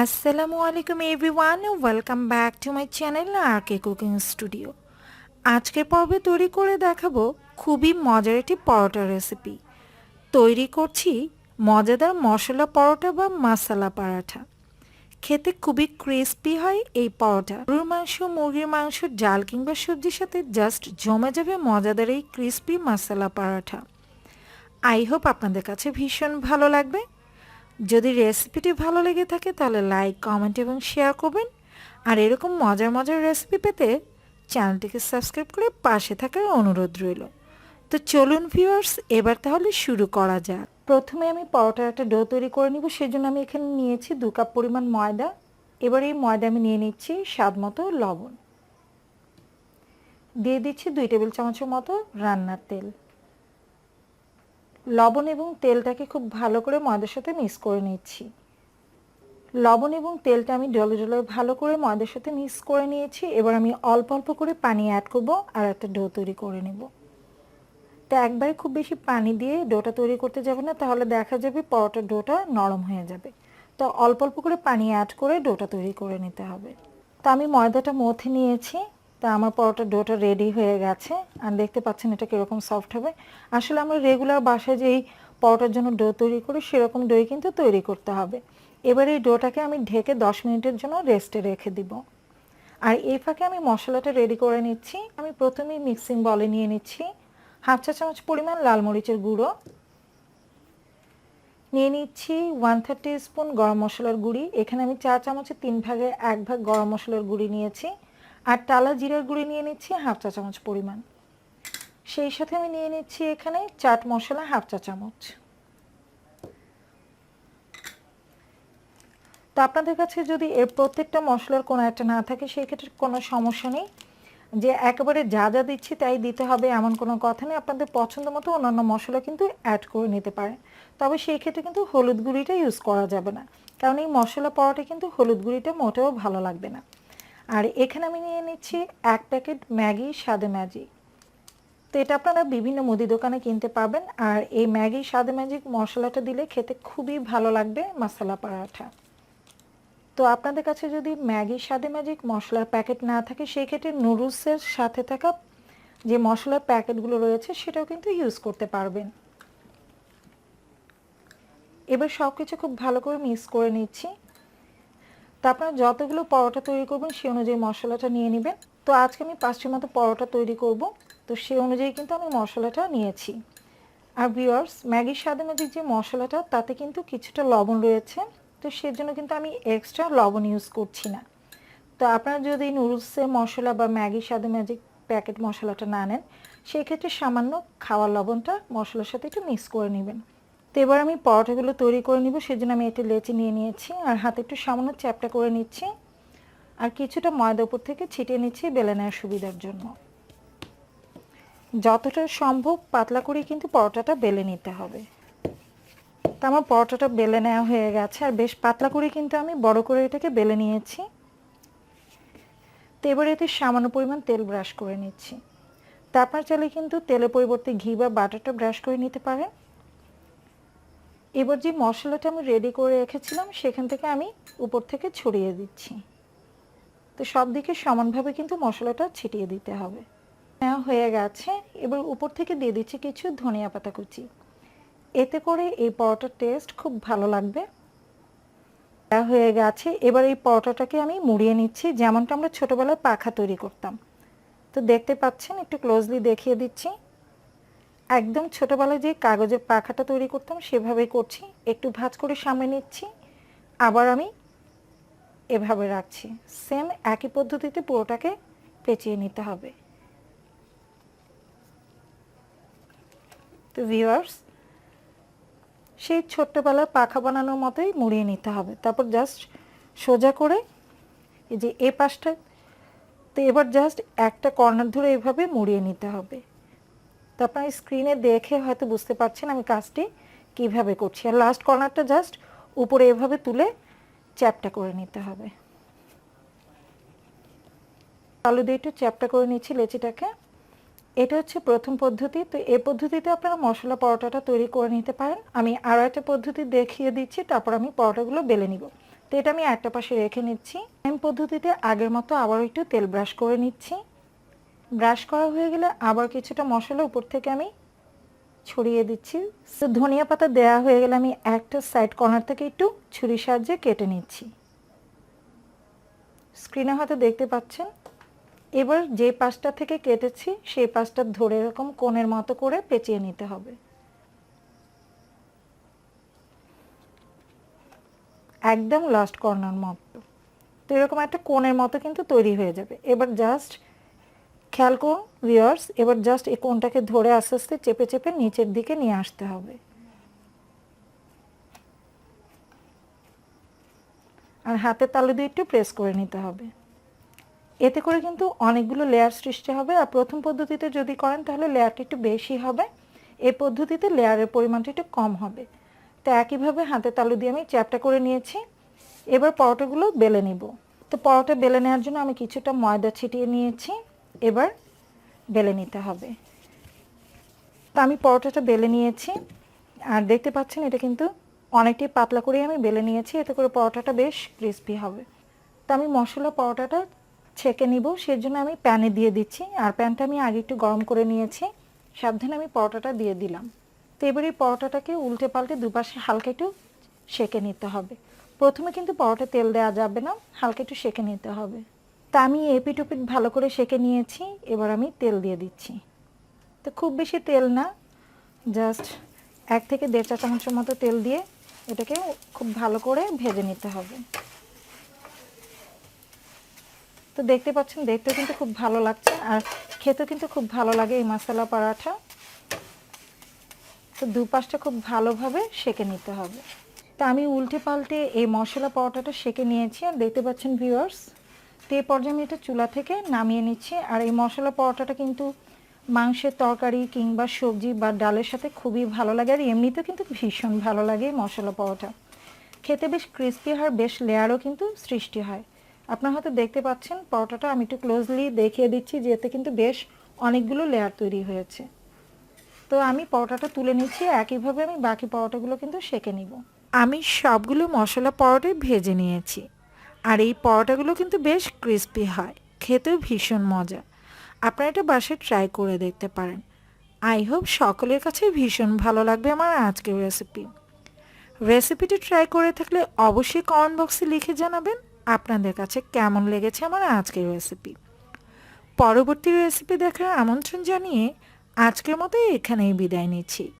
আসসালামু আলাইকুম everyone, welcome back to my channel R.K cooking studio. আজকের পর্বে তৈরি করে দেখাবো খুবই মজার একটি পরোটা রেসিপি। তৈরি করছি মজাদার মশলা পরোটা বা মাসালা পারাঠা। খেতে খুবই ক্রিস্পি হয় এই পরোটা। গরুর মাংস, মুরগির মাংস, ডাল কিংবা সবজির সাথে জাস্ট জমে যাবে মজাদার এই ক্রিস্পি মাসালা পারাঠা। আই হোপ আপনাদের কাছে ভীষণ ভালো লাগবে। যদি রেসিপিটি ভালো লেগে থাকে তাহলে লাইক, কমেন্ট এবং শেয়ার করবেন। আর এরকম মজার মজার রেসিপি পেতে চ্যানেলটিকে সাবস্ক্রাইব করে পাশে থাকার অনুরোধ রইল। তো চলুন ভিউয়ার্স, এবার তাহলে শুরু করা যাক। প্রথমে আমি পরোটার একটা ডো তৈরি করে নিব। সেজন্য আমি এখানে নিয়েছি 2 কাপ পরিমাণ ময়দা। এবার এই ময়দা আমি নিয়ে নিচ্ছি স্বাদ মতো লবণ, দিয়ে দিচ্ছি 2 টেবিল চামচের মতো রান্নার তেল। লবণ এবং তেলটাকে খুব ভালো করে ময়দার সাথে মিক্স করে নিচ্ছি। লবণ এবং তেলটা আমি ডলে ডলে ভালো করে ময়দার সাথে মিক্স করে নিয়েছি। এবার আমি অল্প অল্প করে পানি অ্যাড করব আর একটা ডো তৈরি করে নেব। তো একবারে খুব বেশি পানি দিয়ে ডোটা তৈরি করতে যাবে না, তাহলে দেখা যাবে পরোটার ডোটা নরম হয়ে যাবে। তো অল্প অল্প করে পানি অ্যাড করে ডোটা তৈরি করে নিতে হবে। তো আমি ময়দাটা মথে নিয়েছি। তা আমার পরোটার ডোটা রেডি হয়ে গেছে। আর দেখতে পাচ্ছেন এটা কীরকম সফট হবে। আসলে আমরা রেগুলার বাসায় যেই পরোটার জন্য ডো তৈরি করি সেরকম ডোই কিন্তু তৈরি করতে হবে। এবার এই ডোটাকে আমি ঢেকে 10 মিনিটের জন্য রেস্টে রেখে দিব। আর এই ফাঁকে আমি মশলাটা রেডি করে নিচ্ছি। আমি প্রথমেই মিক্সিং বলে নিয়ে নিচ্ছি হাফ চা চামচ পরিমাণ লাল মরিচের গুঁড়ো, নিয়ে নিচ্ছি 1/3 স্পুন গরম মশলার গুঁড়ি। এখানে আমি 4 চামচের 3 ভাগের 1 ভাগ গরম মশলার গুঁড়ি নিয়েছি। আর টালা জিরার গুঁড়ি নিয়ে নিচ্ছি হাফ চা চামচ পরিমাণ। সেই সাথে আমি নিয়ে নিচ্ছি এখানে চাট মশলা হাফ চা চামচ। তো আপনাদের কাছে যদি এর প্রত্যেকটা মশলার কোনো একটা না থাকে সেই ক্ষেত্রে কোনো সমস্যা নেই, যে একেবারে যা যা দিচ্ছি তাই দিতে হবে এমন কোনো কথা নেই। আপনাদের পছন্দ মতো অন্যান্য মশলা কিন্তু অ্যাড করে নিতে পারেন। তবে সেই ক্ষেত্রে কিন্তু হলুদ গুঁড়িটা ইউজ করা যাবে না, কারণ এই মশলা পরোটা কিন্তু হলুদ গুঁড়িটা মোটেও ভালো লাগবে না। আর এখানে আমি নিয়ে নিচ্ছি 1 প্যাকেট ম্যাগি স্বাদে ম্যাজিক। তো এটা আপনারা বিভিন্ন মুদি দোকানে কিনতে পাবেন। আর এই ম্যাগি স্বাদে ম্যাজিক মশলাটা দিলে খেতে খুবই ভালো লাগবে মাসালা পরাঠা। তো আপনাদের কাছে যদি ম্যাগি স্বাদে ম্যাজিক মশলার প্যাকেট না থাকে সেই ক্ষেত্রে নুডলসের সাথে থাকা যে মশলার প্যাকেটগুলো রয়েছে সেটাও কিন্তু ইউজ করতে পারবেন। এবার সব কিছু খুব ভালো করে মিক্স করে নিচ্ছি। তো আপনারা যতগুলো পরোটা তৈরি করবেন সেই অনুযায়ী মশলাটা নিয়ে নেবেন। তো আজকে আমি 5টির মতো পরোটা তৈরি করব, তো সেই অনুযায়ী কিন্তু আমি মশলাটা নিয়েছি। আর ভিউয়ার্স, ম্যাগির স্বাদে ম্যাজিক যে মশলাটা তাতে কিন্তু কিছুটা লবণ রয়েছে, তো সেজন্য কিন্তু আমি এক্সট্রা লবণ ইউজ করছি না। তো আপনারা যদি নুডলসের মশলা বা ম্যাগির স্বাদে ম্যাজিক প্যাকেট মশলাটা না নেন সেই ক্ষেত্রে সামান্য খাওয়ার লবণটা মশলার সাথে একটু মিক্স করে নেবেন। তো এবার আমি পরোটাগুলো তৈরি করে নিব। সেজন্য আমি একটু লেচি নিয়ে নিয়েছি আর হাতে একটু সামান্য চ্যাপটা করে নিচ্ছি। আর কিছুটা ময়দা উপর থেকে ছিটিয়ে নিচ্ছি বেলে নেওয়ার সুবিধার জন্য। যতটা সম্ভব পাতলা করে কিন্তু পরোটাটা বেলে নিতে হবে। তো আমার পরোটাটা বেলে নেওয়া হয়ে গেছে আর বেশ পাতলা করে কিন্তু আমি বড় করে এটাকে বেলে নিয়েছি। তো এবার এতে সামান্য পরিমাণ তেল ব্রাশ করে নিচ্ছি। তা আপনার চাইলে কিন্তু তেলের পরিবর্তে ঘি বা বাটারটা ব্রাশ করে নিতে পারেন। এবার যে মশলাটা আমি রেডি করে রেখেছিলাম সেখান থেকে আমি উপর থেকে ছড়িয়ে দিচ্ছি। তো সব দিকে সমানভাবে কিন্তু মশলাটা ছিটিয়ে দিতে হবে। নেওয়া হয়ে গেছে। এবার উপর থেকে দিয়ে দিচ্ছি কিছু ধনিয়া পাতা কুচি। এতে করে এই পরোটার টেস্ট খুব ভালো লাগবে। হয়ে গেছে। এবার এই পরোটাটাকে আমি মুড়িয়ে নিচ্ছি যেমনটা আমরা ছোটবেলায় পাখা তৈরি করতাম। তো দেখতে পাচ্ছেন, একটু ক্লোজলি দেখিয়ে দিচ্ছি। একদম ছোটবেলায় যে কাগজের পাখাটা তৈরি করতাম সেভাবেই করছি। একটু ভাঁজ করে সামনে নিচ্ছি, আবার আমি এভাবে রাখছি। সেম একই পদ্ধতিতে পুরোটাকে পেঁচিয়ে নিতে হবে। তো ভিউয়ার্স, সেই ছোট্টবেলার পাখা বানানোর মতোই মুড়িয়ে নিতে হবে। তারপর জাস্ট সোজা করে এই যে এই পাশটা, তো এবার জাস্ট একটা কর্নার ধরে এভাবে মুড়িয়ে নিতে হবে। তো আপনার স্ক্রিনে দেখে হয়তো বুঝতে পারছেন আমি কাজটি কিভাবে করছি। আর লাস্ট কর্নারটা জাস্ট উপরে এভাবে তুলে চ্যাপটা করে নিতে হবে। আলু দিয়ে একটু চ্যাপটা করে নিচ্ছি লেচিটাকে। এটা হচ্ছে প্রথম পদ্ধতি। তো এই পদ্ধতিতে আপনারা মশলা পরোটাটা তৈরি করে নিতে পারেন। আমি আরও একটা পদ্ধতি দেখিয়ে দিচ্ছি, তারপর আমি পরোটাগুলো বেলে নিব। তো এটা আমি একটা পাশে রেখে নিচ্ছি। সেম পদ্ধতিতে আগের মতো আবার একটু তেল ব্রাশ করে নিচ্ছি। ব্রাশ করা হয়ে গেলে আবার কিছুটা মশলা উপর থেকে আমি ছড়িয়ে দিচ্ছি। তো ধনিয়া পাতা দেওয়া হয়ে গেলে আমি একটা সাইড কর্নার থেকে একটু ছুরির সাহায্যে কেটে নিচ্ছি। স্ক্রিনে হয়তো দেখতে পাচ্ছেন। এবার যে পাশটা থেকে কেটেছি সেই পাশটা ধরে এরকম কোণের মতো করে পেঁচিয়ে নিতে হবে, একদম লাস্ট কর্নার মতো। তো এরকম একটা কোণের মতো কিন্তু তৈরি হয়ে যাবে। এবার জাস্ট খেয়াল করুন ভিউয়ার্স, এবার জাস্ট এই কোণটাকে ধরে আস্তে আস্তে চেপে চেপে নিচের দিকে নিয়ে আসতে হবে, আর হাতের তালু দিয়ে একটু প্রেস করে নিতে হবে। এতে করে কিন্তু অনেকগুলো লেয়ার সৃষ্টি হবে। আর প্রথম পদ্ধতিতে যদি করেন তাহলে লেয়ারটা একটু বেশি হবে, এই পদ্ধতিতে লেয়ারের পরিমাণটা একটু কম হবে। তো একইভাবে হাতের তালু দিয়ে আমি চ্যাপটা করে নিয়েছি। এবার পরোটাগুলো বেলে নিব। তো পরোটা বেলে নেওয়ার জন্য আমি কিছুটা ময়দা ছিটিয়ে নিয়েছি, এবার বেলে নিতে হবে। তো আমি পরোটাটা বেলে নিয়েছি, আর দেখতে পাচ্ছেন এটা কিন্তু অনেকটাই পাতলা করে আমি বেলে নিয়েছি, এতে করে পরোটাটা বেশ ক্রিস্পি হবে। তো আমি মশলা পরোটাটা ছেঁকে নিব, সেজন্য আমি প্যানে দিয়ে দিচ্ছি। আর প্যানটা আমি আগে একটু গরম করে নিয়েছি, সাবধানে আমি পরোটাটা দিয়ে দিলাম। তো এবার এই পরোটাটাকে উল্টে পাল্টে দুপাশে হালকা একটু সেঁকে নিতে হবে। প্রথমে কিন্তু পরোটা তেল দেওয়া যাবে না, হালকা একটু সেঁকে নিতে হবে। তা আমি এপিট ওপিট ভালো করে সেঁকে নিয়েছি, এবার আমি তেল দিয়ে দিচ্ছি। তো খুব বেশি তেল না, জাস্ট 1 থেকে 1.5 চা চামচের মতো তেল দিয়ে এটাকে খুব ভালো করে ভেজে নিতে হবে। তো দেখতে পাচ্ছেন, দেখতেও কিন্তু খুব ভালো লাগছে, আর খেতেও কিন্তু খুব ভালো লাগে এই মশলা পরাঠা। তো দুপাশটা খুব ভালোভাবে সেঁকে নিতে হবে। তো আমি উল্টে পাল্টে এই মশলা পরোটাটা সেঁকে নিয়েছি, আর দেখতে পাচ্ছেন ভিউয়ার্স। তো এই পর্যায়ে আমি এটা চুলা থেকে নামিয়ে নিচ্ছি। আর এই মশলা পরোটাটা কিন্তু মাংসের তরকারি কিংবা সবজি বা ডালের সাথে খুবই ভালো লাগে, আর এমনিতেও কিন্তু ভীষণ ভালো লাগে এই মশলা পরোটা। খেতে বেশ ক্রিস্পি হয়, বেশ লেয়ারও কিন্তু সৃষ্টি হয়। আপনারা হয়তো দেখতে পাচ্ছেন পরোটাটা আমি একটু ক্লোজলি দেখিয়ে দিচ্ছি, যে এতে কিন্তু বেশ অনেকগুলো লেয়ার তৈরি হয়েছে। তো আমি পরোটাটা তুলে নিচ্ছি, একইভাবে আমি বাকি পরোটাগুলো কিন্তু সেঁকে নিব। আমি সবগুলো মশলা পরোটাই ভেজে নিয়েছি, আর এই পরোটাগুলো কিন্তু বেশ ক্রিস্পি হয়, খেতেও ভীষণ মজা। আপনারা এটা বাসায় ট্রাই করে দেখতে পারেন। আই হোপ সকলের কাছে ভীষণ ভালো লাগবে আমার আজকের রেসিপিটি ট্রাই করে থাকলে অবশ্যই কমেন্ট বক্সে লিখে জানাবেন আপনাদের কাছে কেমন লেগেছে আমার আজকের রেসিপি। পরবর্তী রেসিপি দেখার আমন্ত্রণ জানিয়ে আজকের মতো এখানেই বিদায় নিচ্ছি।